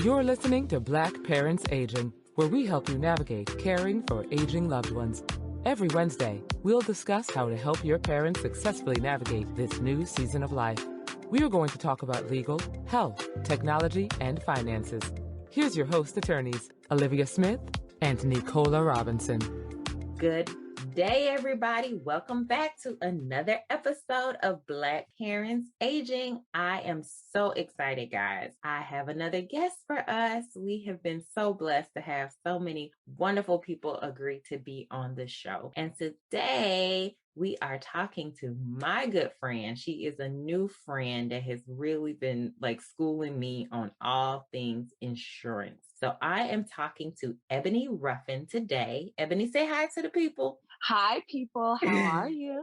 You're listening to Black Parents Aging, where we help you navigate caring for aging loved ones. Every Wednesday, we'll discuss how to help your parents successfully navigate this new season of life. We are going to talk about legal, health, technology, and finances. Here's your host attorneys, Olivia Smith and Nicola Robinson. Good day, everybody. Welcome back to another episode of Black Parents Aging. I am so excited, guys. I have another guest for us. We have been so blessed to have so many wonderful people agree to be on the show. And today, we are talking to my good friend. She is a new friend that has really been schooling me on all things insurance. So I am talking to Ebony Ruffin today. Ebony, say hi to the people. Hi, people. How are you?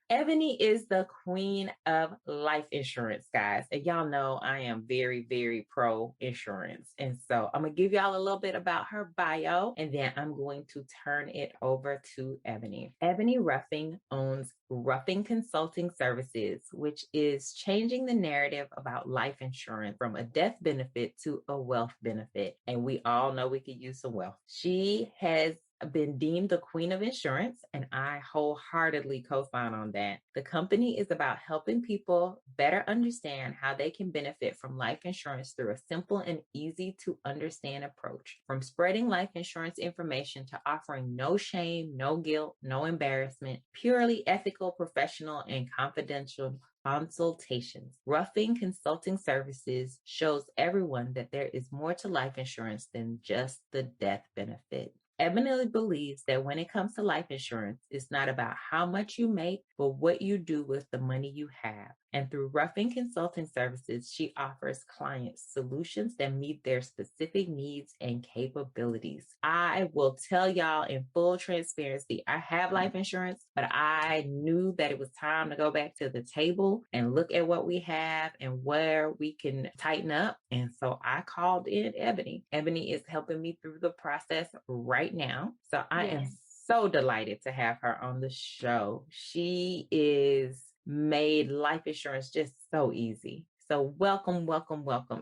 Ebony is the queen of life insurance, guys. And y'all know I am very, very pro insurance. And so I'm going to give y'all a little bit about her bio, and then I'm going to turn it over to Ebony. Ebony Ruffin owns Ruffin Consulting Services, which is changing the narrative about life insurance from a death benefit to a wealth benefit. And we all know we could use some wealth. She has been deemed the queen of insurance, and I wholeheartedly co-sign on that. The company is about helping people better understand how they can benefit from life insurance through a simple and easy to understand approach. From spreading life insurance information to offering no shame, no guilt, no embarrassment, purely ethical, professional, and confidential consultations. Ruffin Consulting Services shows everyone that there is more to life insurance than just the death benefit. Ebony believes that when it comes to life insurance, it's not about how much you make, but what you do with the money you have. And through Ruffin Consulting Services, she offers clients solutions that meet their specific needs and capabilities. I will tell y'all in full transparency, I have life insurance, but I knew that it was time to go back to the table and look at what we have and where we can tighten up. And so I called in Ebony. Ebony is helping me through the process right now. So I am so delighted to have her on the show. She is made life insurance just so easy. So welcome,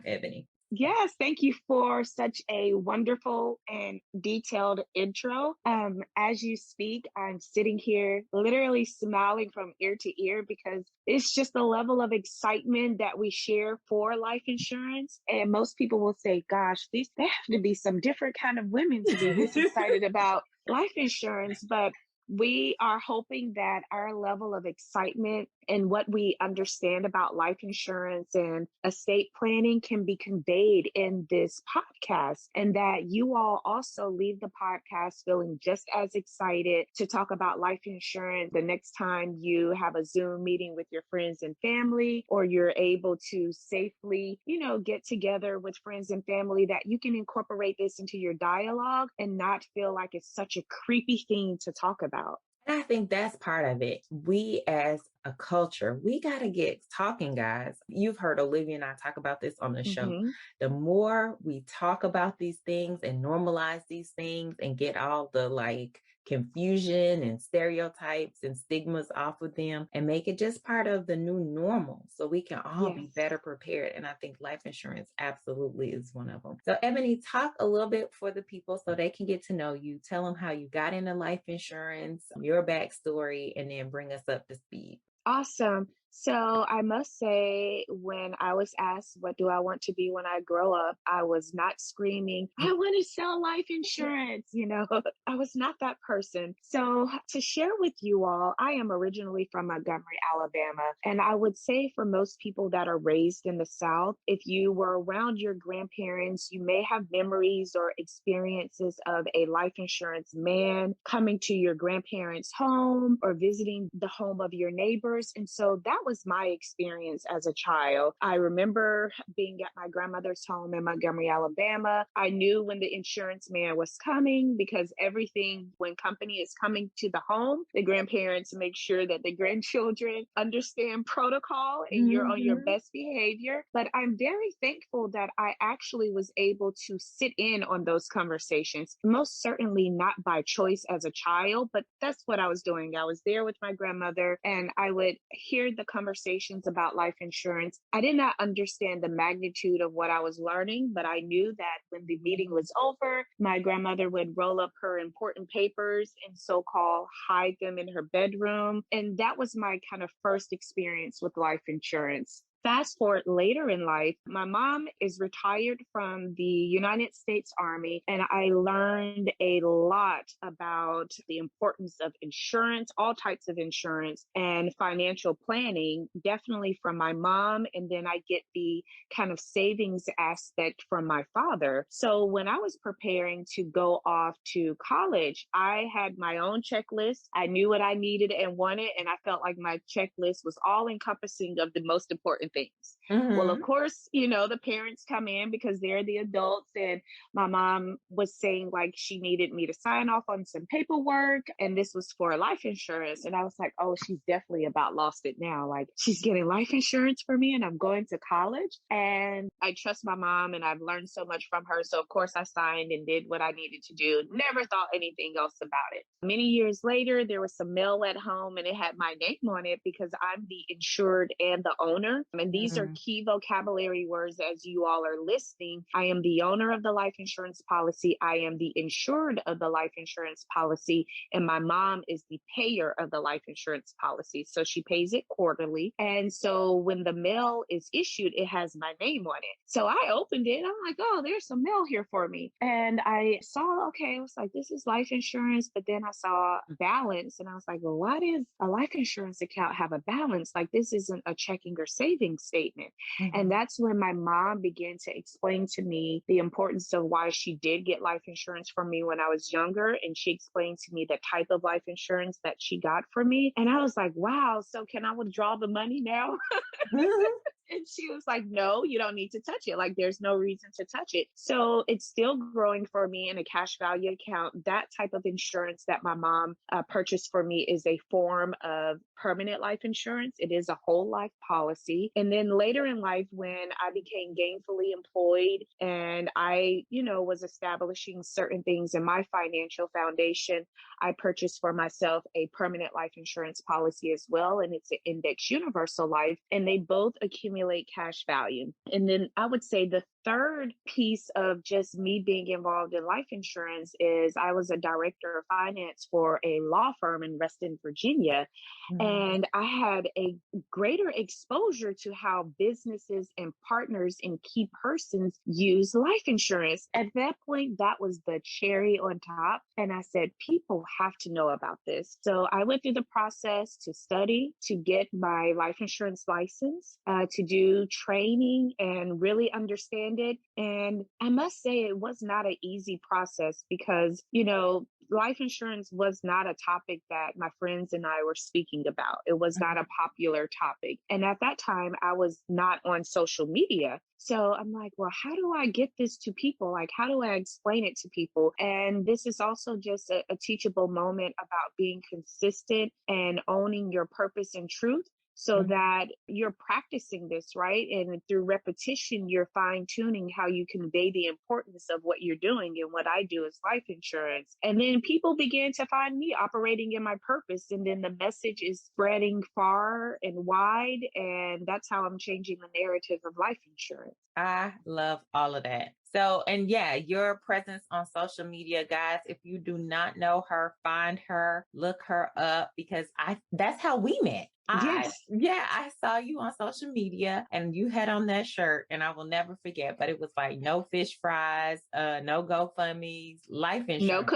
Ebony. Yes, thank you for such a wonderful and detailed intro. As you speak, I'm sitting here literally smiling from ear to ear because it's just the level of excitement that we share for life insurance. And most people will say, gosh, they have to be some different kind of women to be this excited about life insurance. But we are hoping that our level of excitement and what we understand about life insurance and estate planning can be conveyed in this podcast, and that you all also leave the podcast feeling just as excited to talk about life insurance the next time you have a Zoom meeting with your friends and family, or you're able to safely, get together with friends and family, that you can incorporate this into your dialogue and not feel like it's such a creepy thing to talk about. And I think that's part of it. We as a culture, we got to get talking, guys. You've heard Olivia and I talk about this on the show. The more we talk about these things and normalize these things and get all the confusion and stereotypes and stigmas off of them and make it just part of the new normal so we can all be better prepared. And I think life insurance absolutely is one of them. So Ebony, talk a little bit for the people so they can get to know you. Tell them how you got into life insurance, your backstory, and then bring us up to speed. Awesome. So I must say, when I was asked, what do I want to be when I grow up? I was not screaming, I want to sell life insurance. I was not that person. So to share with you all, I am originally from Montgomery, Alabama. And I would say for most people that are raised in the South, if you were around your grandparents, you may have memories or experiences of a life insurance man coming to your grandparents' home or visiting the home of your neighbors. And so that was my experience as a child. I remember being at my grandmother's home in Montgomery, Alabama. I knew when the insurance man was coming because when company is coming to the home, the grandparents make sure that the grandchildren understand protocol and you're on your best behavior. But I'm very thankful that I actually was able to sit in on those conversations, most certainly not by choice as a child, but that's what I was doing. I was there with my grandmother and I would hear the conversations about life insurance. I did not understand the magnitude of what I was learning, but I knew that when the meeting was over, my grandmother would roll up her important papers and so-called hide them in her bedroom. And that was my kind of first experience with life insurance. Fast forward later in life, my mom is retired from the United States Army, and I learned a lot about the importance of insurance, all types of insurance, and financial planning, definitely from my mom. And then I get the kind of savings aspect from my father. So when I was preparing to go off to college, I had my own checklist. I knew what I needed and wanted, and I felt like my checklist was all encompassing of the most important things. Well, of course, the parents come in because they're the adults. And my mom was saying like she needed me to sign off on some paperwork. And this was for life insurance. And I was like, oh, she's definitely about lost it now. Like she's getting life insurance for me and I'm going to college. And I trust my mom and I've learned so much from her. So of course I signed and did what I needed to do. Never thought anything else about it. Many years later, there was some mail at home and it had my name on it because I'm the insured and the owner. And these are key vocabulary words as you all are listening. I am the owner of the life insurance policy. I am the insured of the life insurance policy. And my mom is the payer of the life insurance policy. So she pays it quarterly. And so when the mail is issued, it has my name on it. So I opened it. I'm like, oh, there's some mail here for me. And I saw, okay, I was like, this is life insurance. But then I saw balance and I was like, well, why does a life insurance account have a balance? Like this isn't a checking or savings statement. And that's when my mom began to explain to me the importance of why she did get life insurance for me when I was younger. And she explained to me the type of life insurance that she got for me. And I was like, wow, so can I withdraw the money now? And she was like, no, you don't need to touch it. Like, there's no reason to touch it. So it's still growing for me in a cash value account. That type of insurance that my mom purchased for me is a form of permanent life insurance. It is a whole life policy. And then later in life, when I became gainfully employed and I, was establishing certain things in my financial foundation, I purchased for myself a permanent life insurance policy as well. And it's an index universal life. And they both accumulate cash value. And then I would say the third piece of just me being involved in life insurance is I was a director of finance for a law firm in Reston, Virginia. And I had a greater exposure to how businesses and partners and key persons use life insurance. At that point, that was the cherry on top. And I said, people have to know about this. So I went through the process to study, to get my life insurance license, to do training and really understand it. And I must say it was not an easy process because, life insurance was not a topic that my friends and I were speaking about. It was not a popular topic. And at that time, I was not on social media. So I'm like, well, how do I get this to people? Like, how do I explain it to people? And this is also just a teachable moment about being consistent and owning your purpose and truth, so that you're practicing this, right? And through repetition, you're fine tuning how you convey the importance of what you're doing. And what I do is life insurance. And then people began to find me operating in my purpose. And then the message is spreading far and wide. And that's how I'm changing the narrative of life insurance. I love all of that. So, and yeah, your presence on social media, guys, if you do not know her, find her, look her up, because that's how we met. I saw you on social media and you had on that shirt and I will never forget, but it was like no fish fries, no GoFundMe's, life insurance.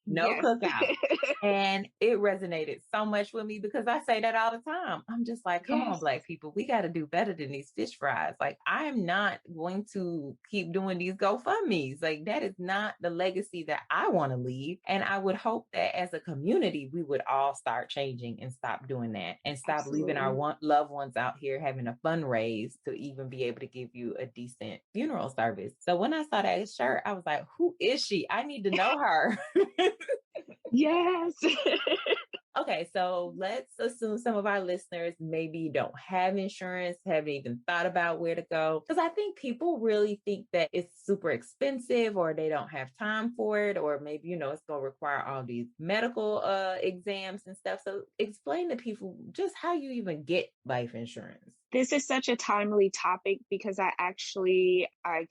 No cookout. And it resonated so much with me because I say that all the time. I'm just like, come on, Black people, we got to do better than these fish fries. Like, I am not going to keep doing these GoFundMe's. Like, that is not the legacy that I want to leave. And I would hope that as a community, we would all start changing and stop doing that and stop leaving our loved ones out here having a fundraise to even be able to give you a decent funeral service. So when I saw that shirt, I was like, who is she? I need to know her. Yes. Okay, so let's assume some of our listeners maybe don't have insurance, haven't even thought about where to go. Because I think people really think that it's super expensive or they don't have time for it, or maybe, it's going to require all these medical exams and stuff. So explain to people just how you even get life insurance. This is such a timely topic because I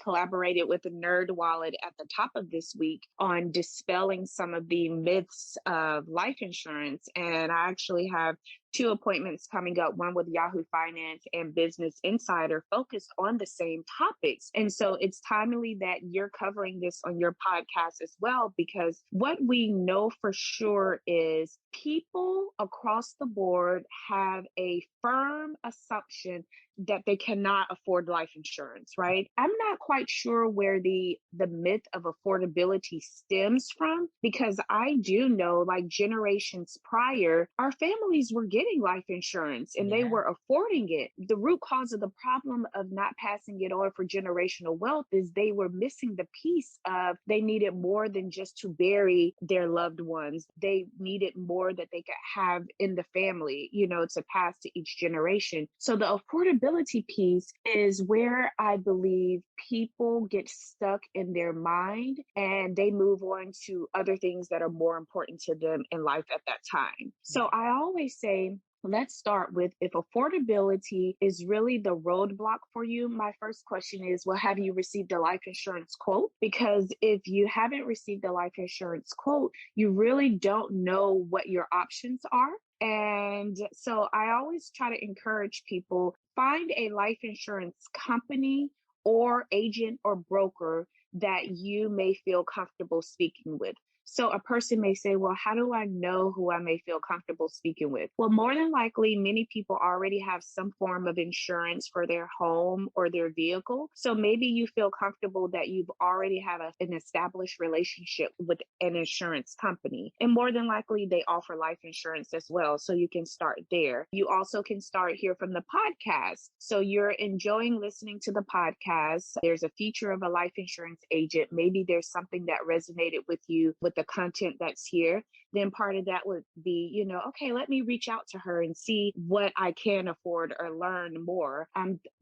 collaborated with the Nerd Wallet at the top of this week on dispelling some of the myths of life insurance. And I actually have two appointments coming up, one with Yahoo Finance and Business Insider, focused on the same topics. And so it's timely that you're covering this on your podcast as well, because what we know for sure is people across the board have a firm assumption that they cannot afford life insurance, right? I'm not quite sure where the myth of affordability stems from, because I do know, like, generations prior, our families were getting life insurance and they were affording it. The root cause of the problem of not passing it on for generational wealth is they were missing the piece of they needed more than just to bury their loved ones. They needed more that they could have in the family, to pass to each generation. So the affordability piece is where I believe people get stuck in their mind and they move on to other things that are more important to them in life at that time. So I always say, let's start with, if affordability is really the roadblock for you, my first question is, well, have you received a life insurance quote? Because if you haven't received a life insurance quote, you really don't know what your options are. And so I always try to encourage people, find a life insurance company or agent or broker that you may feel comfortable speaking with. So a person may say, well, how do I know who I may feel comfortable speaking with? Well, more than likely, many people already have some form of insurance for their home or their vehicle. So maybe you feel comfortable that you've already have an established relationship with an insurance company. And more than likely, they offer life insurance as well. So you can start there. You also can start here from the podcast. So you're enjoying listening to the podcast. There's a feature of a life insurance agent. Maybe there's something that resonated with you with the content that's here. Then part of that would be, okay, let me reach out to her and see what I can afford or learn more.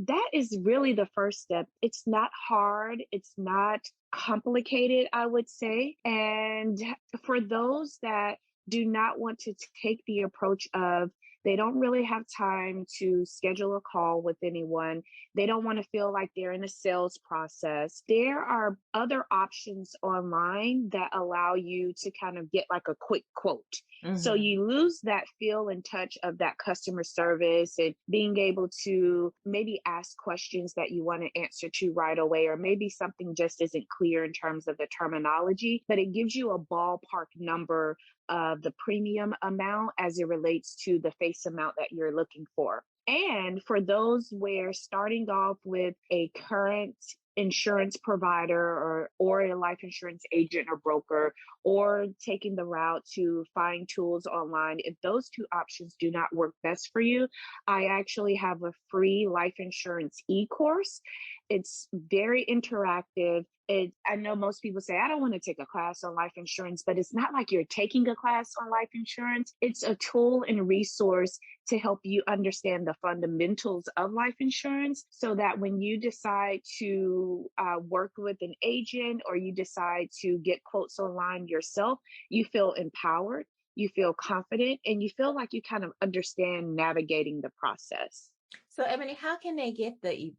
That is really the first step. It's not hard. It's not complicated, I would say. And for those that do not want to take the approach of, they don't really have time to schedule a call with anyone, they don't want to feel like they're in a sales process, there are other options online that allow you to kind of get like a quick quote. So you lose that feel and touch of that customer service and being able to maybe ask questions that you want to answer to right away, or maybe something just isn't clear in terms of the terminology, but it gives you a ballpark number of the premium amount as it relates to the face amount that you're looking for. And for those where starting off with a current insurance provider or a life insurance agent or broker, or taking the route to find tools online, if those two options do not work best for you, I actually have a free life insurance e-course. It's very interactive. I know most people say, I don't want to take a class on life insurance, but it's not like you're taking a class on life insurance. It's a tool and resource to help you understand the fundamentals of life insurance, so that when you decide to work with an agent or you decide to get quotes online yourself, you feel empowered, you feel confident, and you feel like you kind of understand navigating the process. So, Ebony, how can they get the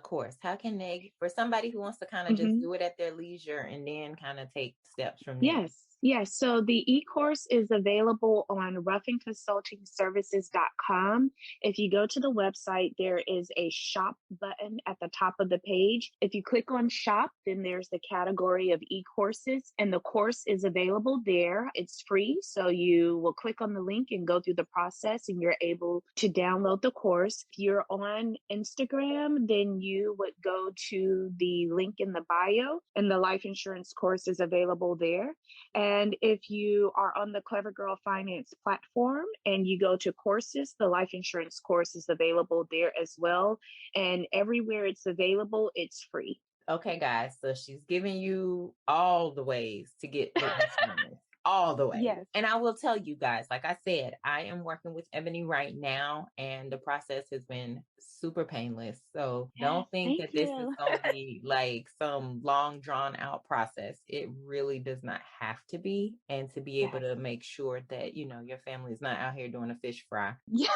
course? How can they, for somebody who wants to kind of just do it at their leisure and then kind of take steps from there? Yes. So the e-course is available on ruffinconsultingservices.com. If you go to the website, there is a shop button at the top of the page. If you click on shop, then there's the category of e-courses, and the course is available there. It's free. So you will click on the link and go through the process, and you're able to download the course. If you're on Instagram, then you would go to the link in the bio, and the life insurance course is available there. And if you are on the Clever Girl Finance platform and you go to courses, the life insurance course is available there as well. And everywhere it's available, it's free. Okay, guys. So she's giving you all the ways to get the insurance. all the way. Yes. And I will tell you guys, like I said, I am working with Ebony right now, and the process has been super painless. So don't think Thank that this is you. going to be like some long drawn out process. It really does not have to be. And to be able Yes. to make sure that, your family is not out here doing a fish fry. Yeah.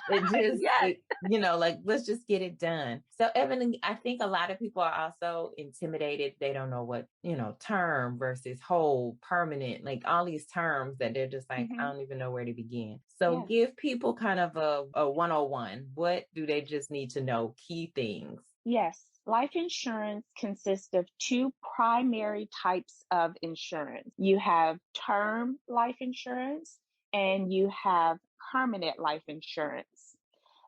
It just, Yes. like, let's just get it done. So, Evan, I think a lot of people are also intimidated. They don't know what, term versus whole, permanent, like all these terms that they're just like, I don't even know where to begin. So, Yes. give people kind of a 101. What do they just need to know? Key things. Yes. Life insurance consists of two primary types of insurance. You have term life insurance and you have permanent life insurance.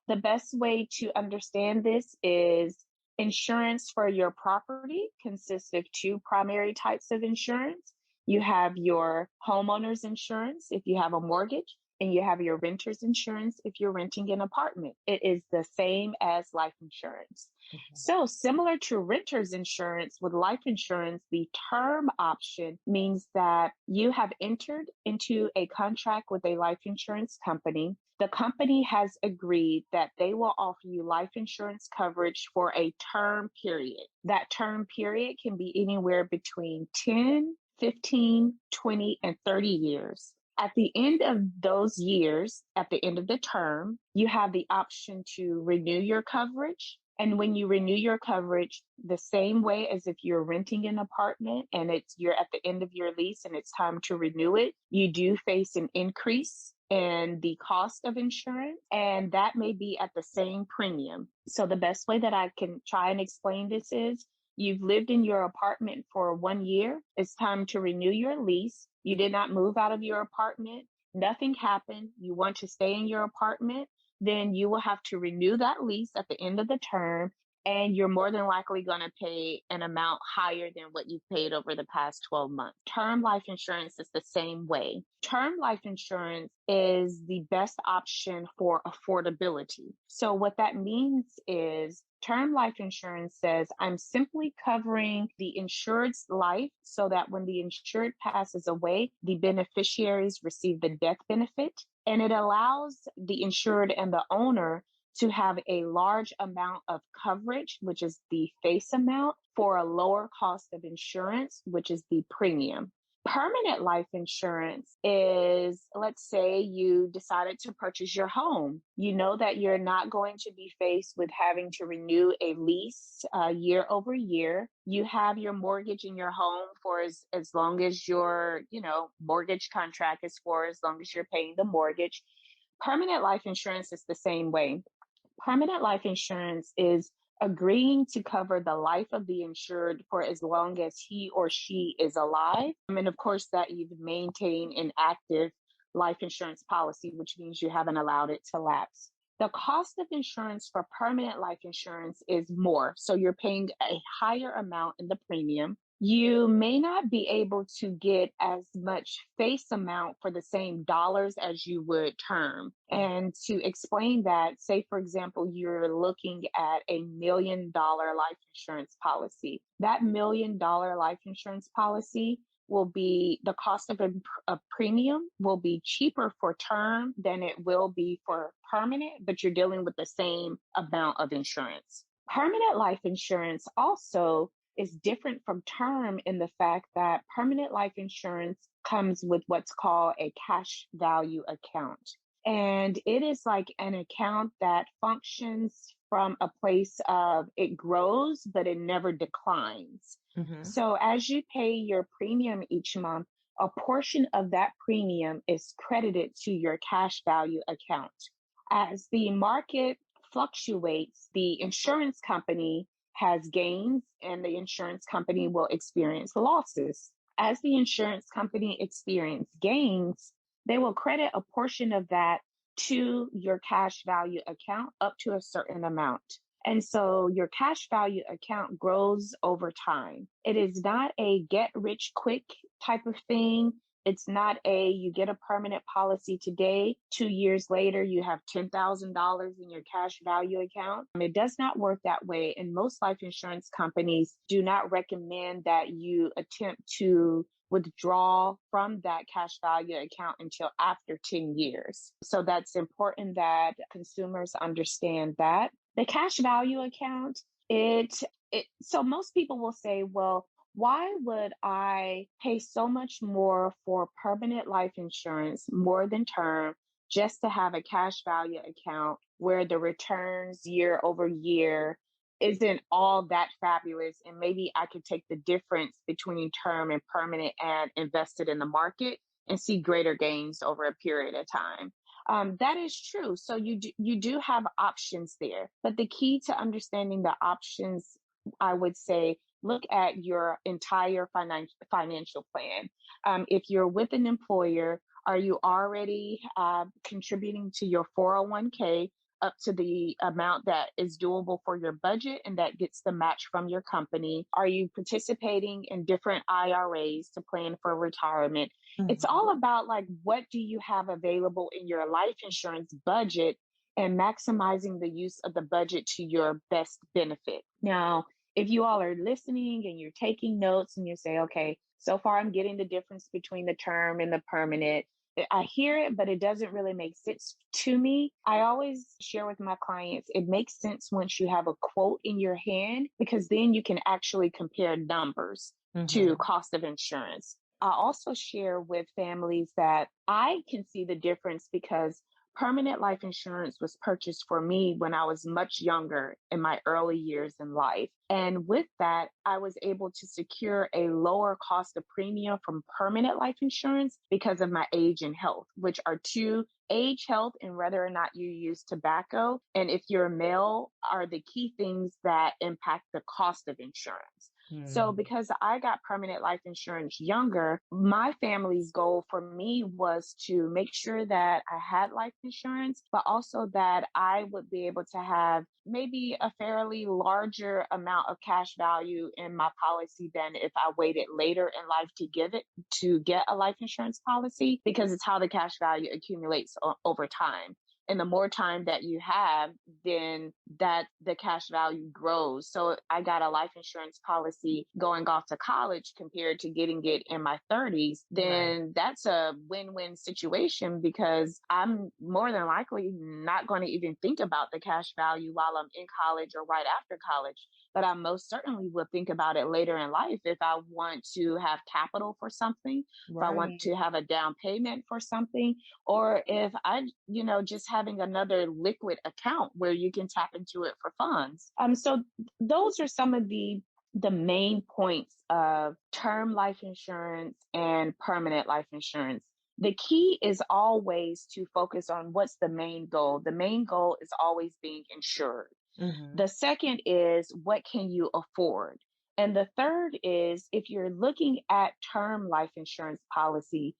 The best way to understand this is insurance for your property consists of two primary types of insurance. You have your homeowner's insurance if you have a mortgage, and you have your renter's insurance if you're renting an apartment. It is the same as life insurance. Okay. So similar to renter's insurance, with life insurance, the term option means that you have entered into a contract with a life insurance company. The company has agreed that they will offer you life insurance coverage for a term period. That term period can be anywhere between 10, 15, 20, and 30 years. At the end of those years, at the end of the term, you have the option to renew your coverage. And when you renew your coverage, the same way as if you're renting an apartment and you're at the end of your lease and it's time to renew it, you do face an increase in the cost of insurance, and that may be at the same premium. So the best way that I can try and explain this is, you've lived in your apartment for 1 year. It's time to renew your lease. You did not move out of your apartment. Nothing happened. You want to stay in your apartment. Then you will have to renew that lease at the end of the term. And you're more than likely going to pay an amount higher than what you've paid over the past 12 months. Term life insurance is the same way. Term life insurance is the best option for affordability. So what that means is, term life insurance says, I'm simply covering the insured's life so that when the insured passes away, the beneficiaries receive the death benefit. And it allows the insured and the owner to have a large amount of coverage, which is the face amount, for a lower cost of insurance, which is the premium. Permanent life insurance is, let's say you decided to purchase your home. You know that you're not going to be faced with having to renew a lease year over year. You have your mortgage in your home for as long as your, mortgage contract is for, as long as you're paying the mortgage. Permanent life insurance is the same way. Permanent life insurance is agreeing to cover the life of the insured for as long as he or she is alive. And of course, that you maintain an active life insurance policy, which means you haven't allowed it to lapse. The cost of insurance for permanent life insurance is more. So you're paying a higher amount in the premium. You may not be able to get as much face amount for the same dollars as you would term. And to explain that, say, for example, you're looking at $1 million life insurance policy. That $1 million life insurance policy will be, the cost of a premium will be cheaper for term than it will be for permanent, but you're dealing with the same amount of insurance. Permanent life insurance also is different from term in the fact that permanent life insurance comes with what's called a cash value account. And it is like an account that functions from a place of it grows, but it never declines. Mm-hmm. So as you pay your premium each month, a portion of that premium is credited to your cash value account. As the market fluctuates, the insurance company has gains and the insurance company will experience losses. As the insurance company experiences gains, they will credit a portion of that to your cash value account up to a certain amount. And so your cash value account grows over time. It is not a get rich quick type of thing. It's not you get a permanent policy today, 2 years later, you have $10,000 in your cash value account. It does not work that way. And most life insurance companies do not recommend that you attempt to withdraw from that cash value account until after 10 years. So that's important that consumers understand that. The cash value account, so most people will say, well, why would I pay so much more for permanent life insurance more than term just to have a cash value account where the returns year over year isn't all that fabulous? And maybe I could take the difference between term and permanent and invest it in the market and see greater gains over a period of time. That is true. So you do have options there. But the key to understanding the options, I would say, look at your entire financial plan. If you're with an employer, are you already contributing to your 401k up to the amount that is doable for your budget and that gets the match from your company? Are you participating in different IRAs to plan for retirement? Mm-hmm. It's all about like, what do you have available in your life insurance budget and maximizing the use of the budget to your best benefit. Now, if you all are listening and you're taking notes and you say, okay, so far I'm getting the difference between the term and the permanent. I hear it, but it doesn't really make sense to me. I always share with my clients, it makes sense once you have a quote in your hand, because then you can actually compare numbers to cost of insurance. I also share with families that I can see the difference because permanent life insurance was purchased for me when I was much younger in my early years in life. And with that, I was able to secure a lower cost of premium from permanent life insurance because of my age and health, which are two: age, health, and whether or not you use tobacco. And if you're a male, are the key things that impact the cost of insurance. So because I got permanent life insurance younger, my family's goal for me was to make sure that I had life insurance, but also that I would be able to have maybe a fairly larger amount of cash value in my policy than if I waited later in life to get a life insurance policy, because it's how the cash value accumulates over time. And the more time that you have, then that the cash value grows. So I got a life insurance policy going off to college compared to getting it in my 30s. Then that's a win-win situation, because I'm more than likely not going to even think about the cash value while I'm in college or right after college. But I most certainly will think about it later in life if I want to have capital for something, if I want to have a down payment for something, or if I, just having another liquid account where you can tap into it for funds. So those are some of the main points of term life insurance and permanent life insurance. The key is always to focus on what's the main goal. The main goal is always being insured. The second is, what can you afford? And the third is, if you're looking at term life insurance policies,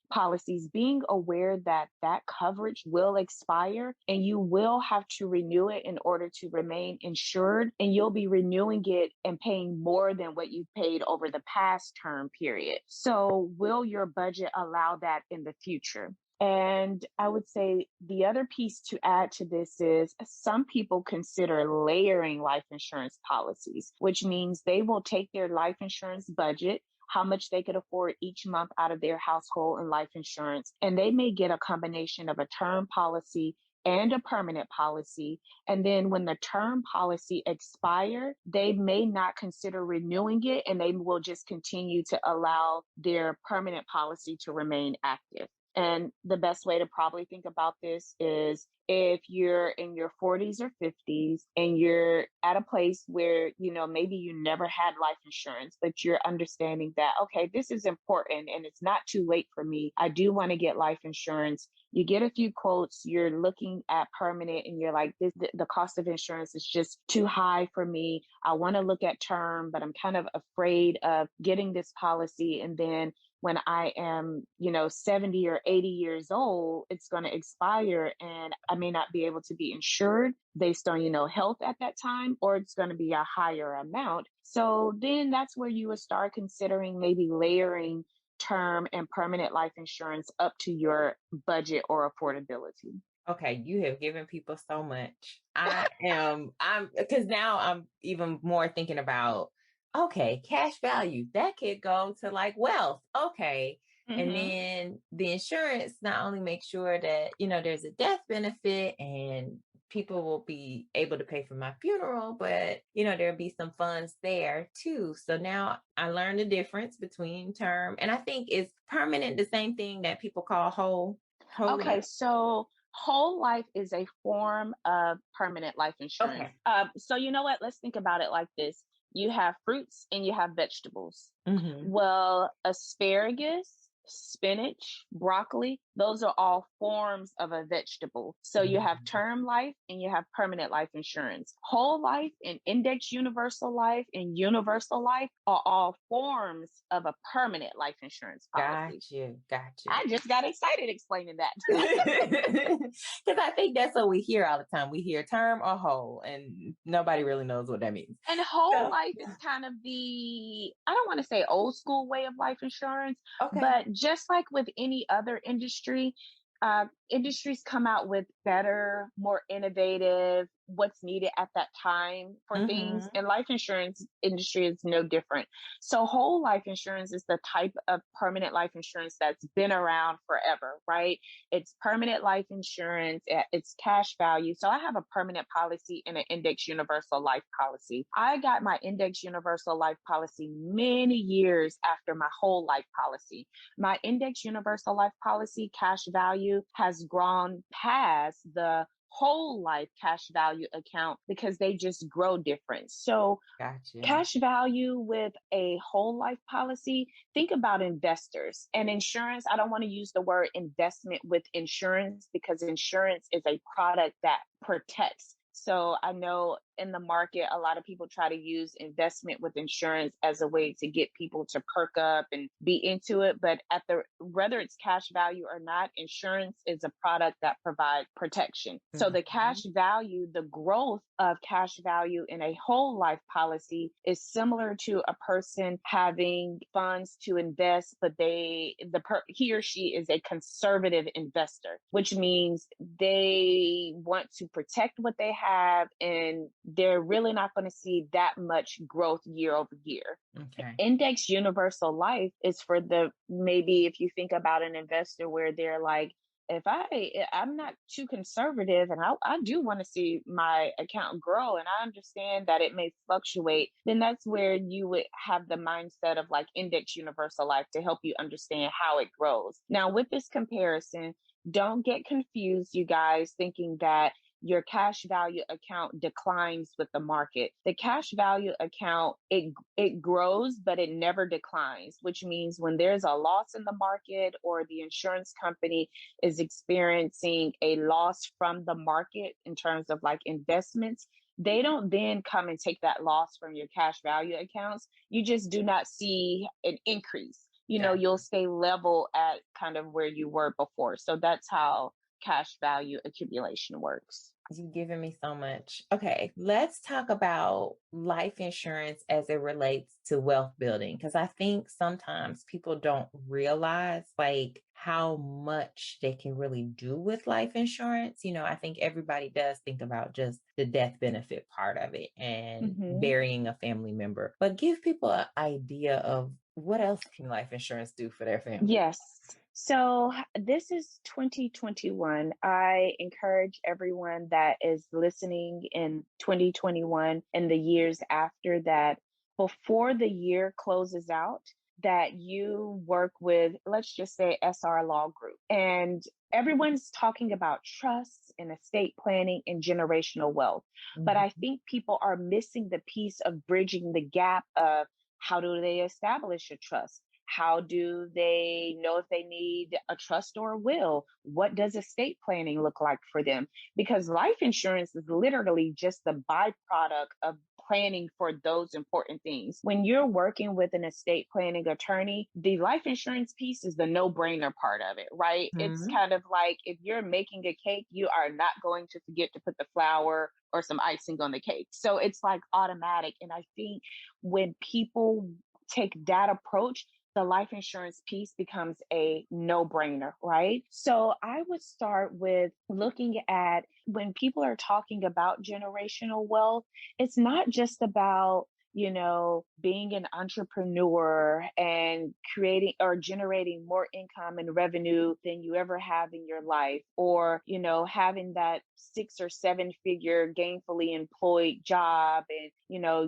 being aware that that coverage will expire and you will have to renew it in order to remain insured, and you'll be renewing it and paying more than what you paid over the past term period. So will your budget allow that in the future? And I would say the other piece to add to this is, some people consider layering life insurance policies, which means they will take their life insurance budget, how much they could afford each month out of their household and life insurance, and they may get a combination of a term policy and a permanent policy. And then when the term policy expires, they may not consider renewing it, and they will just continue to allow their permanent policy to remain active. And the best way to probably think about this is, if you're in your 40s or 50s and you're at a place where, maybe you never had life insurance, but you're understanding that, okay, this is important and it's not too late for me. I do want to get life insurance. You get a few quotes, you're looking at permanent, and you're like, the cost of insurance is just too high for me. I want to look at term, but I'm kind of afraid of getting this policy. And then when I am, 70 or 80 years old, it's going to expire and I may not be able to be insured based on, health at that time, or it's going to be a higher amount. So then that's where you would start considering maybe layering term and permanent life insurance up to your budget or affordability. Okay, you have given people so much. Because now I'm even more thinking about, okay, cash value, that could go to like wealth. Okay. And Mm-hmm. then the insurance not only makes sure that, there's a death benefit and people will be able to pay for my funeral, but, there'll be some funds there too. So now I learned the difference between term, and I think is permanent the same thing that people call whole Okay, life. so whole life is a form of permanent life insurance. Okay. So you know what? Let's think about it like this. You have fruits and you have vegetables. Hmm. Well, asparagus, spinach, broccoli, those are all forms of a vegetable. So you have term life and you have permanent life insurance. Whole life and index universal life are all forms of a permanent life insurance Got policy. you. Got you. I just got excited explaining that. Because I think that's what we hear all the time. We hear term or whole, and nobody really knows what that means. And whole So, life is kind of I don't want to say old school way of life insurance, okay. but just like with any other industry, industries come out with better, more innovative, what's needed at that time for things. Hmm. And life insurance industry is no different. So whole life insurance is the type of permanent life insurance that's been around forever, right? It's permanent life insurance, it's cash value. So I have a permanent policy and an index universal life policy. I got my index universal life policy many years after my whole life policy. My index universal life policy cash value has grown past the whole life cash value account because they just grow different. So Gotcha. cash value with a whole life policy, think about investors and insurance. I don't want to use the word investment with insurance because insurance is a product that protects. So I know in the market, a lot of people try to use investment with insurance as a way to get people to perk up and be into it. But whether it's cash value or not, insurance is a product that provides protection. So the cash value, the growth of cash value in a whole life policy is similar to a person having funds to invest, but he or she is a conservative investor, which means they want to protect what they have and they're really not going to see that much growth year over year. Okay. Index universal life is for maybe if you think about an investor where they're like, if I'm not too conservative and I do want to see my account grow and I understand that it may fluctuate, then that's where you would have the mindset of like index universal life to help you understand how it grows. Now, with this comparison, don't get confused, you guys, thinking that your cash value account declines with the market. The cash value account, it grows, but it never declines, which means when there's a loss in the market or the insurance company is experiencing a loss from the market in terms of like investments, they don't then come and take that loss from your cash value accounts. You just do not see an increase. You'll stay level at kind of where you were before. So that's how cash value accumulation works. You've given me so much. Okay, let's talk about life insurance as it relates to wealth building, because I think sometimes people don't realize like how much they can really do with life insurance. I think everybody does think about just the death benefit part of it and burying a family member, but give people an idea of what else can life insurance do for their family. Yes. So this is 2021. I encourage everyone that is listening in 2021 and the years after that, before the year closes out, that you work with, let's just say, SR Law Group. And everyone's talking about trusts and estate planning and generational wealth. But I think people are missing the piece of bridging the gap of how do they establish a trust? How do they know if they need a trust or a will? What does estate planning look like for them? Because life insurance is literally just the byproduct of planning for those important things. When you're working with an estate planning attorney, the life insurance piece is the no-brainer part of it, right? It's kind of like if you're making a cake, you are not going to forget to put the flour or some icing on the cake. So it's like automatic. And I think when people take that approach, the life insurance piece becomes a no-brainer, right? So I would start with looking at when people are talking about generational wealth, it's not just about being an entrepreneur and creating or generating more income and revenue than you ever have in your life, or, having that 6 or 7 figure gainfully employed job, and,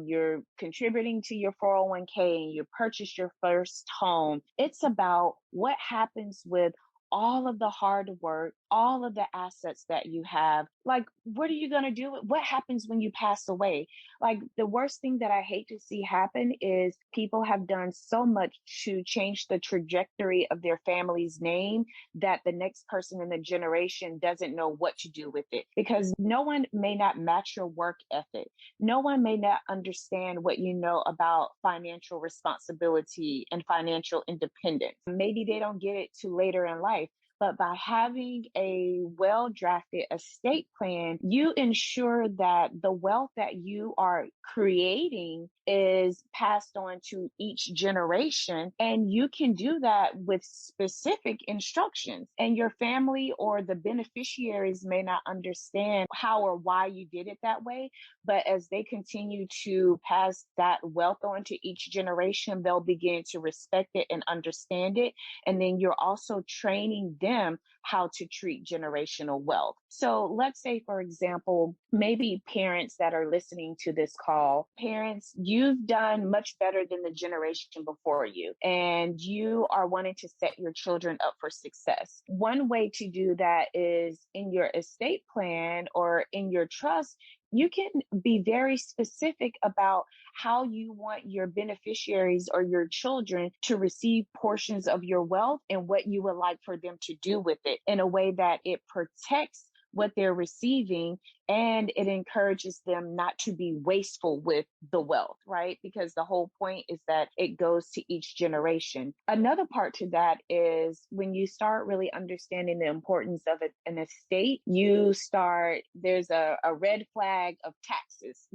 you're contributing to your 401k and you purchase your first home. It's about what happens with all of the hard work, all of the assets that you have. Like, what are you going to do? What happens when you pass away? Like, the worst thing that I hate to see happen is people have done so much to change the trajectory of their family's name that the next person in the generation doesn't know what to do with it, because no one may not match your work ethic. No one may not understand what you know about financial responsibility and financial independence. Maybe they don't get it till later in life. But by having a well-drafted estate plan, you ensure that the wealth that you are creating is passed on to each generation. And you can do that with specific instructions. And your family or the beneficiaries may not understand how or why you did it that way. But as they continue to pass that wealth on to each generation, they'll begin to respect it and understand it. And then you're also training them how to treat generational wealth. So let's say, for example, maybe parents that are listening to this call, parents, you've done much better than the generation before you, and you are wanting to set your children up for success. One way to do that is in your estate plan or in your trust. You can be very specific about how you want your beneficiaries or your children to receive portions of your wealth and what you would like for them to do with it in a way that it protects what they're receiving, and it encourages them not to be wasteful with the wealth, right? Because the whole point is that it goes to each generation. Another part to that is when you start really understanding the importance of an estate, there's a red flag of taxes,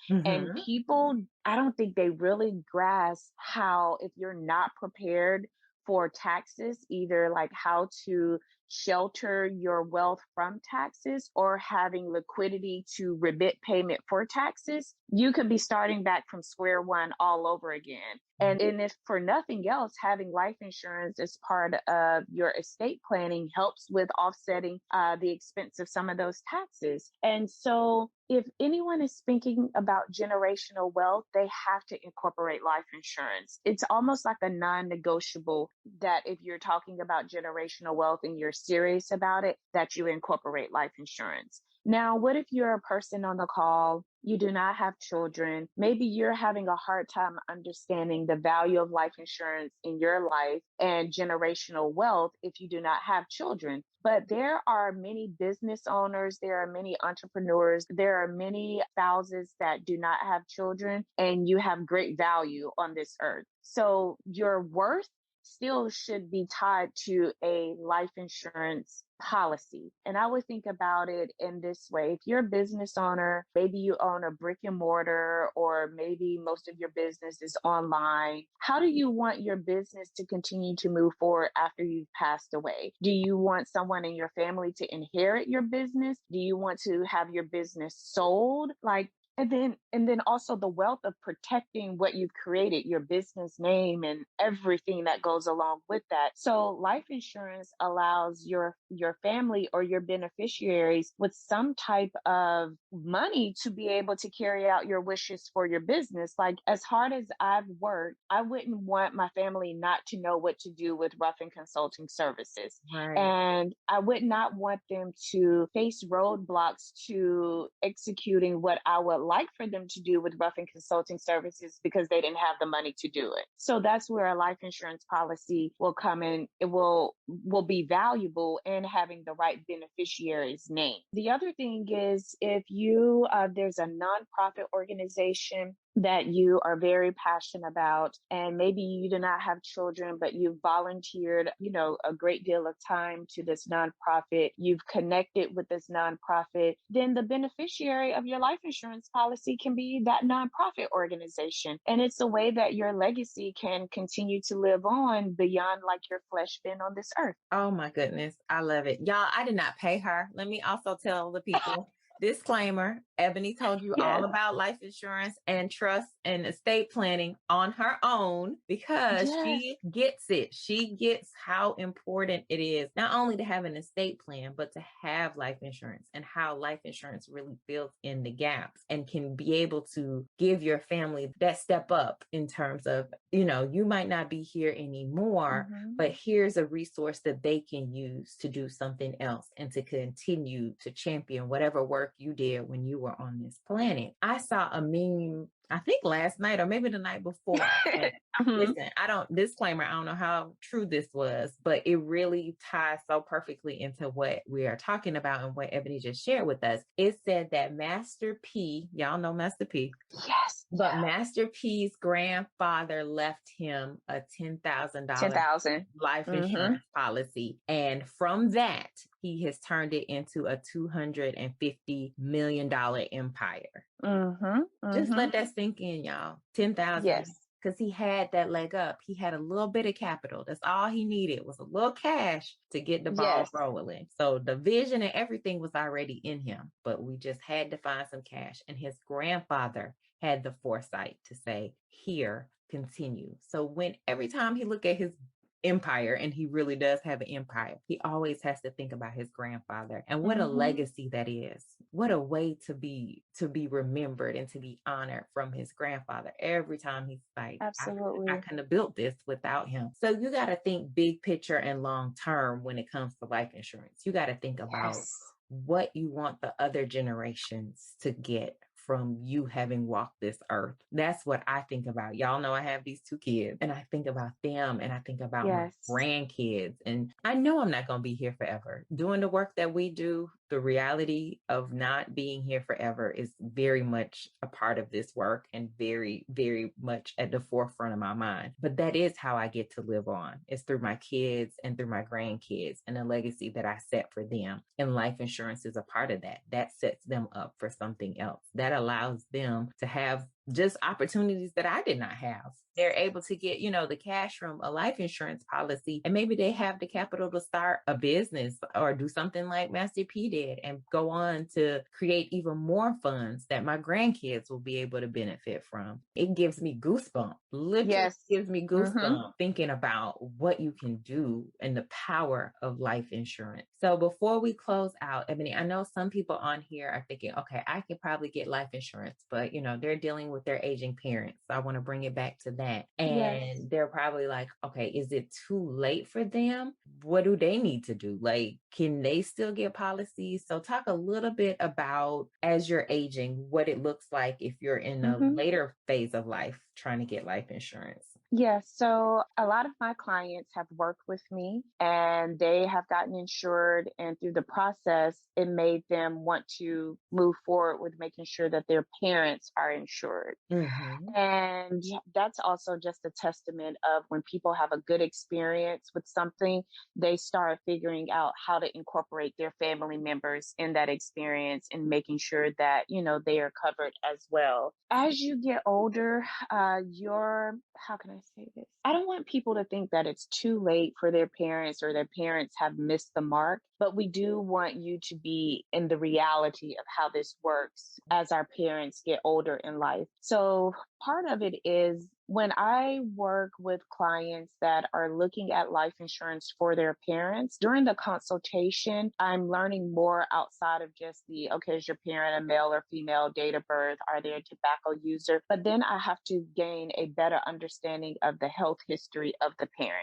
and people, I don't think they really grasp how, if you're not prepared for taxes, either like how to shelter your wealth from taxes or having liquidity to remit payment for taxes, you could be starting back from square one all over again. And if for nothing else, having life insurance as part of your estate planning helps with offsetting the expense of some of those taxes. And so if anyone is thinking about generational wealth, they have to incorporate life insurance. It's almost like a non-negotiable that if you're talking about generational wealth and you're serious about it, that you incorporate life insurance. Now, what if you're a person on the call, you do not have children, maybe you're having a hard time understanding the value of life insurance in your life and generational wealth if you do not have children. But there are many business owners, there are many entrepreneurs, there are many spouses that do not have children, and you have great value on this earth. So your worth still should be tied to a life insurance policy. And I would think about it in this way. If you're a business owner, maybe you own a brick and mortar, or maybe most of your business is online. How do you want your business to continue to move forward after you've passed away? Do you want someone in your family to inherit your business? Do you want to have your business sold? And then also the wealth of protecting what you've created, your business name and everything that goes along with that. So life insurance allows your family or your beneficiaries with some type of money to be able to carry out your wishes for your business. Like, as hard as I've worked, I wouldn't want my family not to know what to do with Ruffin Consulting Services. Right. And I would not want them to face roadblocks to executing what I would like for them to do with Ruffin Consulting Services because they didn't have the money to do it. So that's where a life insurance policy will come in. It will be valuable in having the right beneficiary's name. The other thing is, if there's a nonprofit organization that you are very passionate about, and maybe you do not have children, but you've volunteered, a great deal of time to this nonprofit, you've connected with this nonprofit, then the beneficiary of your life insurance policy can be that nonprofit organization. And it's a way that your legacy can continue to live on beyond like your flesh being on this earth. Oh my goodness. I love it. Y'all, I did not pay her. Let me also tell the people Disclaimer, Ebony told you all Yes. about life insurance and trust and estate planning on her own because Yes. she gets it. She gets how important it is not only to have an estate plan, but to have life insurance and how life insurance really fills in the gaps and can be able to give your family that step up in terms of, you might not be here anymore, but here's a resource that they can use to do something else and to continue to champion whatever work you did when you were on this planet. I saw a meme, I think last night or maybe the night before. Listen, disclaimer, I don't know how true this was, but it really ties so perfectly into what we are talking about and what Ebony just shared with us. It said that Master P, y'all know Master P. Yes. But Master P's grandfather left him a $10,000 $10,000 life insurance policy. And from that, he has turned it into a $250 million empire. Just let that sink in, y'all. 10,000. Yes. Because he had that leg up. He had a little bit of capital. That's all he needed was a little cash to get the ball rolling. So the vision and everything was already in him, but we just had to find some cash. And his grandfather had the foresight to say, here, continue. So every time he look at his empire, and he really does have an empire, he always has to think about his grandfather and what a legacy that is. What a way to be remembered and to be honored from his grandfather. Every time he's like, absolutely, I couldn't have built this without him. So you got to think big picture and long term when it comes to life insurance. You got to think about what you want the other generations to get from you having walked this earth. That's what I think about. Y'all know I have these 2 kids, and I think about them, and I think about my grandkids. And I know I'm not going to be here forever. Doing the work that we do, the reality of not being here forever is very much a part of this work and very, very much at the forefront of my mind. But that is how I get to live on. It's through my kids and through my grandkids and the legacy that I set for them. And life insurance is a part of that. That sets them up for something else. That allows them to have just opportunities that I did not have. They're able to get, the cash from a life insurance policy, and maybe they have the capital to start a business or do something like Master P did and go on to create even more funds that my grandkids will be able to benefit from. It gives me goosebumps, literally gives me goosebumps thinking about what you can do and the power of life insurance. So before we close out, Ebony, I know some people on here are thinking, okay, I could probably get life insurance, but they're dealing with their aging parents. So I want to bring it back to that. And they're probably like, okay, is it too late for them? What do they need to do? Like, can they still get policies? So talk a little bit about, as you're aging, what it looks like if you're in a later phase of life trying to get life insurance. Yes. So a lot of my clients have worked with me and they have gotten insured, and through the process, it made them want to move forward with making sure that their parents are insured. And that's also just a testament of when people have a good experience with something, they start figuring out how to incorporate their family members in that experience and making sure that, they are covered as well. As you get older, how can I say this? I don't want people to think that it's too late for their parents or their parents have missed the mark, but we do want you to be in the reality of how this works as our parents get older in life. So part of it is when I work with clients that are looking at life insurance for their parents, during the consultation, I'm learning more outside of just is your parent a male or female, date of birth, are they a tobacco user? But then I have to gain a better understanding of the health history of the parent.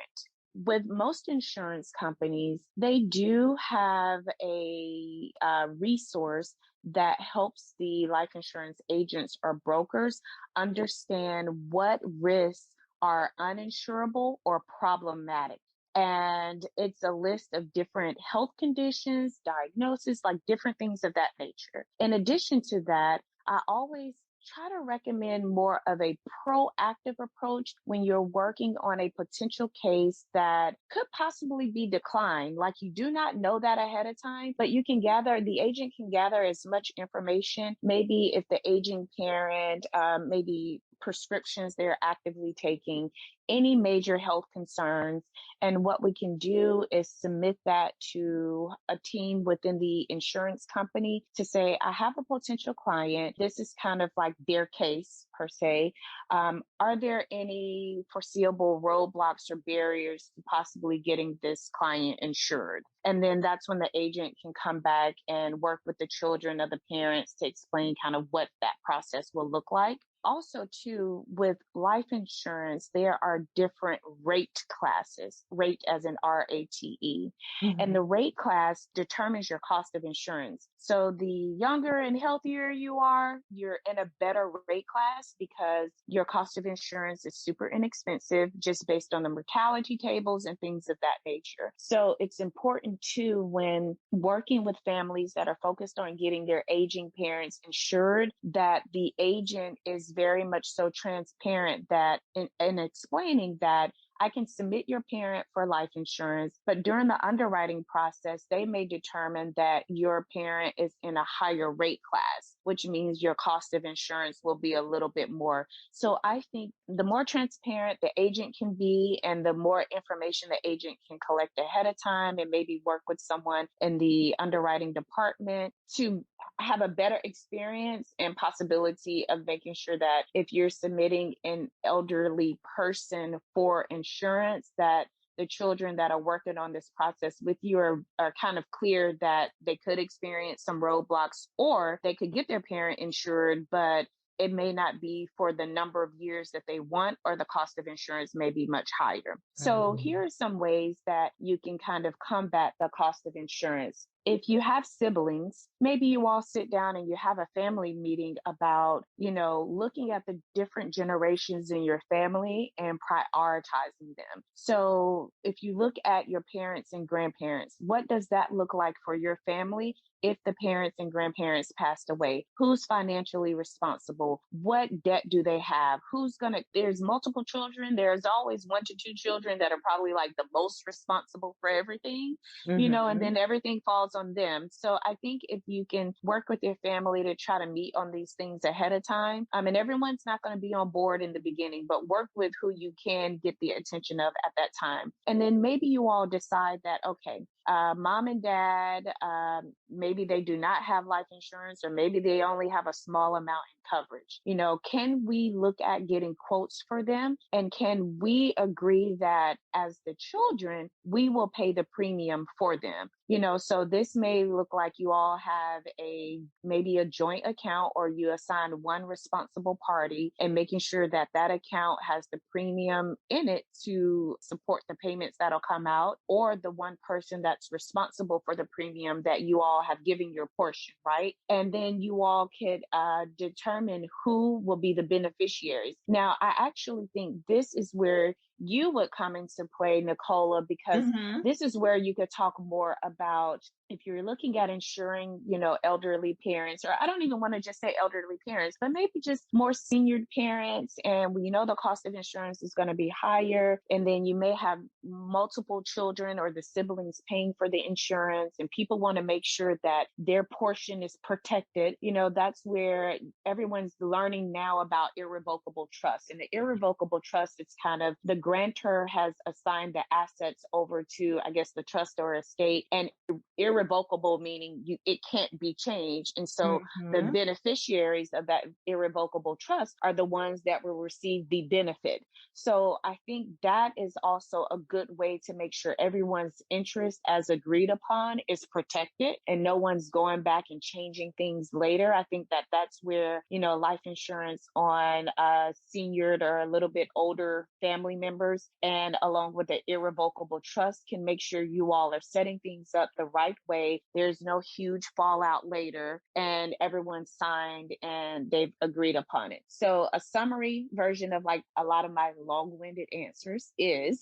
With most insurance companies, they do have a resource that helps the life insurance agents or brokers understand what risks are uninsurable or problematic. And it's a list of different health conditions, diagnoses, like different things of that nature. In addition to that, I always try to recommend more of a proactive approach when you're working on a potential case that could possibly be declined. Like, you do not know that ahead of time, but the agent can gather as much information. Maybe if the aging parent maybe prescriptions they're actively taking, any major health concerns. And what we can do is submit that to a team within the insurance company to say, I have a potential client. This is kind of like their case per se. Are there any foreseeable roadblocks or barriers to possibly getting this client insured? And then that's when the agent can come back and work with the children of the parents to explain kind of what that process will look like. Also, too, with life insurance, there are different rate classes, rate as in RATE. And the rate class determines your cost of insurance. So the younger and healthier you are, you're in a better rate class because your cost of insurance is super inexpensive just based on the mortality tables and things of that nature. So it's important, too, when working with families that are focused on getting their aging parents insured, that the agent is very much so transparent that in explaining that I can submit your parent for life insurance, but during the underwriting process, they may determine that your parent is in a higher rate class, which means your cost of insurance will be a little bit more. So I think the more transparent the agent can be and the more information the agent can collect ahead of time and maybe work with someone in the underwriting department to have a better experience and possibility of making sure that if you're submitting an elderly person for insurance, that the children that are working on this process with you are kind of clear that they could experience some roadblocks or they could get their parent insured, but it may not be for the number of years that they want, or the cost of insurance may be much higher. So here are some ways that you can kind of combat the cost of insurance. If you have siblings, maybe you all sit down and you have a family meeting about, looking at the different generations in your family and prioritizing them. So if you look at your parents and grandparents, what does that look like for your family? If the parents and grandparents passed away, who's financially responsible? What debt do they have? There's multiple children. There's always 1 to 2 children that are probably like the most responsible for everything, and then everything falls on them. So I think if you can work with your family to try to meet on these things ahead of time, and everyone's not going to be on board in the beginning, but work with who you can get the attention of at that time. And then maybe you all decide that, okay, mom and dad, maybe they do not have life insurance, or maybe they only have a small amount in coverage. Can we look at getting quotes for them? And can we agree that as the children, we will pay the premium for them? So this may look like you all have maybe a joint account, or you assign one responsible party, and making sure that that account has the premium in it to support the payments that'll come out, or the one person that's responsible for the premium that you all have given your portion, right? And then you all could determine who will be the beneficiaries. Now, I actually think this is where you would come into play, Nicola, because this is where you could talk more about if you're looking at insuring, elderly parents, or I don't even want to just say elderly parents, but maybe just more senior parents. And we know the cost of insurance is going to be higher. And then you may have multiple children or the siblings paying for the insurance, and people want to make sure that their portion is protected. That's where everyone's learning now about irrevocable trust. And the irrevocable trust, it's kind of the grantor has assigned the assets over to, I guess, the trust or estate, and irrevocable meaning it can't be changed. And so the beneficiaries of that irrevocable trust are the ones that will receive the benefit. So I think that is also a good way to make sure everyone's interest as agreed upon is protected and no one's going back and changing things later. I think that that's where, life insurance on seniored or a little bit older family members, and along with the irrevocable trust, can make sure you all are setting things up the right way. There's no huge fallout later, and everyone's signed and they've agreed upon it. So a summary version of like a lot of my long-winded answers is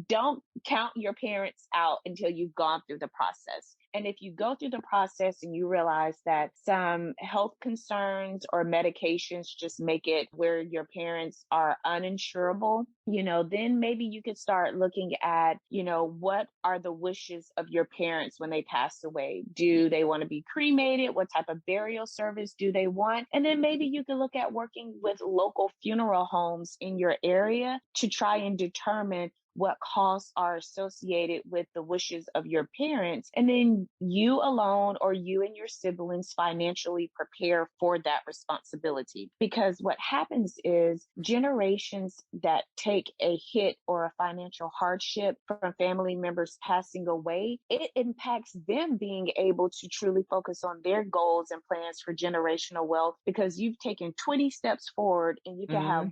don't count your parents out until you've gone through the process. And if you go through the process and you realize that some health concerns or medications just make it where your parents are uninsurable, then maybe you could start looking at, what are the wishes of your parents when they pass away? Do they want to be cremated? What type of burial service do they want? And then maybe you can look at working with local funeral homes in your area to try and determine what costs are associated with the wishes of your parents. And then you alone or you and your siblings financially prepare for that responsibility. Because what happens is generations that take a hit or a financial hardship from family members passing away, it impacts them being able to truly focus on their goals and plans for generational wealth, because you've taken 20 steps forward and you can have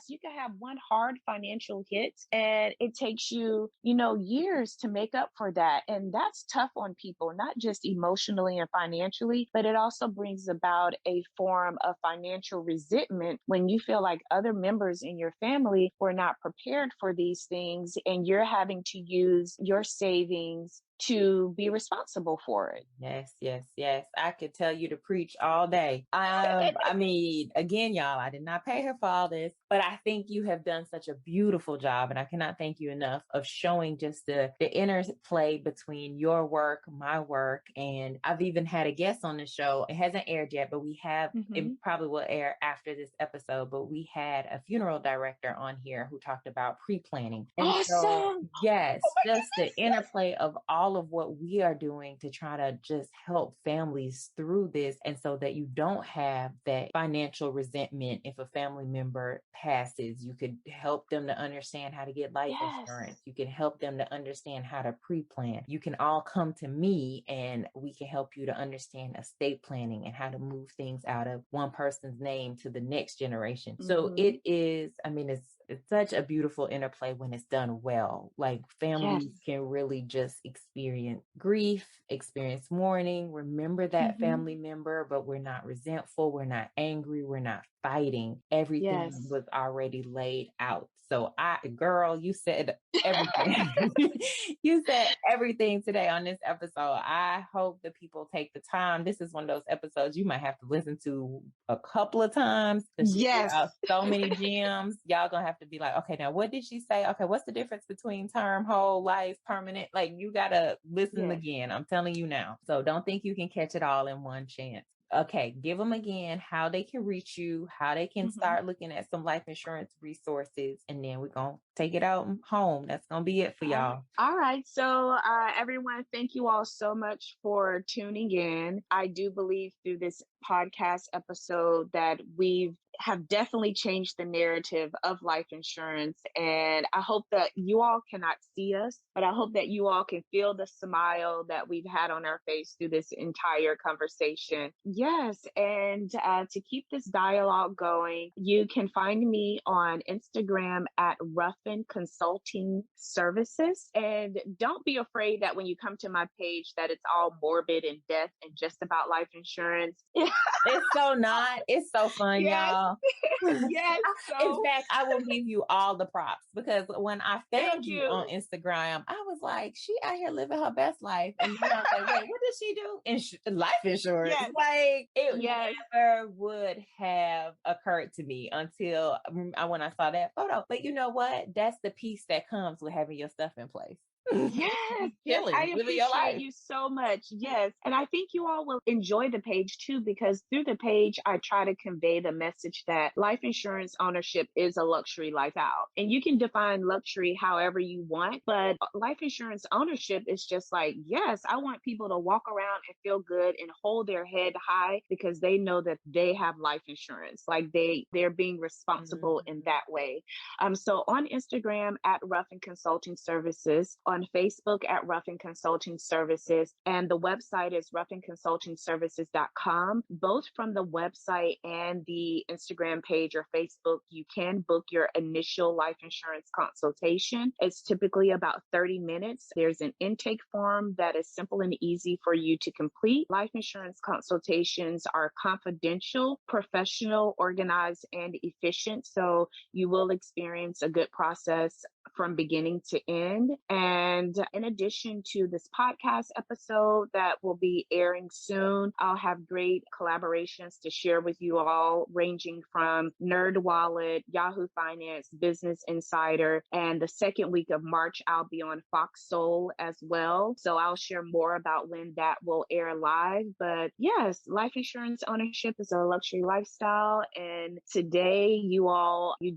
you can have one hard financial hit and it takes you, years to make up for that. And that's tough on people, not just emotionally and financially, but it also brings about a form of financial resentment when you feel like other members in your family were not prepared for these things and you're having to use your savings to be responsible for it. Yes, yes, yes. I could tell you to preach all day. I mean, again, y'all, I did not pay her for all this, but I think you have done such a beautiful job, and I cannot thank you enough of showing just the interplay between your work, my work, and I've even had a guest on the show. It hasn't aired yet, but we have, it probably will air after this episode, but we had a funeral director on here who talked about pre-planning. And awesome. So, yes, just the interplay of all of what we are doing to try to just help families through this. And so that you don't have that financial resentment if a family member passes, you could help them to understand how to get life insurance. You can help them to understand how to pre-plan. You can all come to me and we can help you to understand estate planning and how to move things out of one person's name to the next generation. So it is, I mean, it's such a beautiful interplay when it's done well. Like families can really just experience grief, experience mourning, remember that family member, but we're not resentful, we're not angry, we're not fighting. Everything was already laid out. So girl, you said everything. You said everything today on this episode. I hope that people take the time. This is one of those episodes you might have to listen to a couple of times. So many gems. Y'all gonna have to be like, okay, now what did she say? Okay, what's the difference between term, whole, life, permanent? Like you gotta listen again. I'm telling you now. So don't think you can catch it all in one chance. Okay, give them again how they can reach you, how they can start looking at some life insurance resources, and then we're going to take it out home. That's going to be it for y'all. All right. So everyone, thank you all so much for tuning in. I do believe through this podcast episode that we have definitely changed the narrative of life insurance. And I hope that you all cannot see us, but I hope that you all can feel the smile that we've had on our face through this entire conversation. Yes. And to keep this dialogue going, you can find me on Instagram at Ruffin Consulting Services. And don't be afraid that when you come to my page that it's all morbid and death and just about life insurance. It's so not. It's so fun, y'all. Yes. In fact, I will give you all the props because when I found you on Instagram, I was like, she out here living her best life. And then I was like, wait, what does she do? Life insurance. Yes. Like it never would have occurred to me until when I saw that photo. But you know what? That's the piece that comes with having your stuff in place. Yes, I appreciate you so much. Yes. And I think you all will enjoy the page too, because through the page, I try to convey the message that life insurance ownership is a luxury lifestyle. And you can define luxury however you want, but life insurance ownership is just like, yes, I want people to walk around and feel good and hold their head high because they know that they have life insurance. Like they're being responsible in that way. So on Instagram at Ruffin Consulting Services, on Facebook at Ruffin Consulting Services, and the website is ruffinconsultingservices.com. Both from the website and the Instagram page or Facebook, you can book your initial life insurance consultation. It's typically about 30 minutes. There's an intake form that is simple and easy for you to complete. Life insurance consultations are confidential, professional, organized, and efficient. So you will experience a good process from beginning to end. And in addition to this podcast episode that will be airing soon, I'll have great collaborations to share with you all, ranging from Nerd Wallet, Yahoo Finance, Business Insider, and the second week of March, I'll be on Fox Soul as well. So I'll share more about when that will air live. But yes, life insurance ownership is a luxury lifestyle. And today, you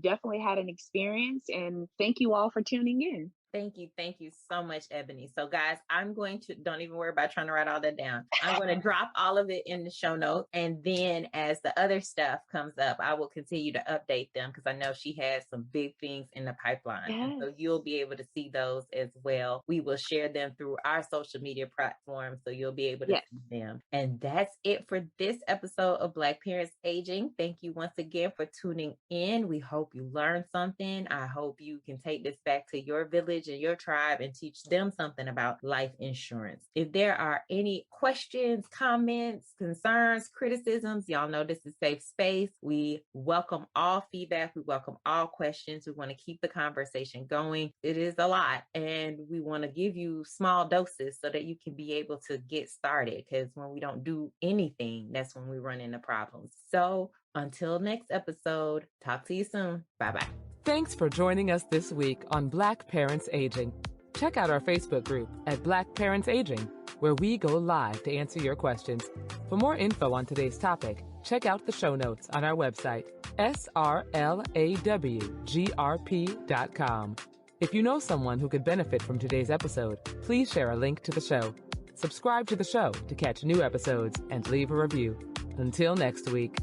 definitely had an experience. And thank you all for tuning in. Thank you. Thank you so much, Ebony. So guys, I'm going to, don't even worry about trying to write all that down. I'm going to drop all of it in the show notes. And then as the other stuff comes up, I will continue to update them because I know she has some big things in the pipeline. Yes. And so you'll be able to see those as well. We will share them through our social media platforms. So you'll be able to see them. And that's it for this episode of Black Parents Aging. Thank you once again for tuning in. We hope you learned something. I hope you can take this back to your village and your tribe and teach them something about life insurance. If there are any questions, comments, concerns, criticisms, y'all know this is a safe space. We welcome all feedback. We welcome all questions. We want to keep the conversation going. It is a lot, and we want to give you small doses so that you can be able to get started, because when we don't do anything, that's when we run into problems. So until next episode, talk to you soon. Bye-bye. Thanks for joining us this week on Black Parents Aging. Check out our Facebook group at Black Parents Aging, where we go live to answer your questions. For more info on today's topic, check out the show notes on our website, srlawgrp.com. If you know someone who could benefit from today's episode, please share a link to the show. Subscribe to the show to catch new episodes and leave a review. Until next week.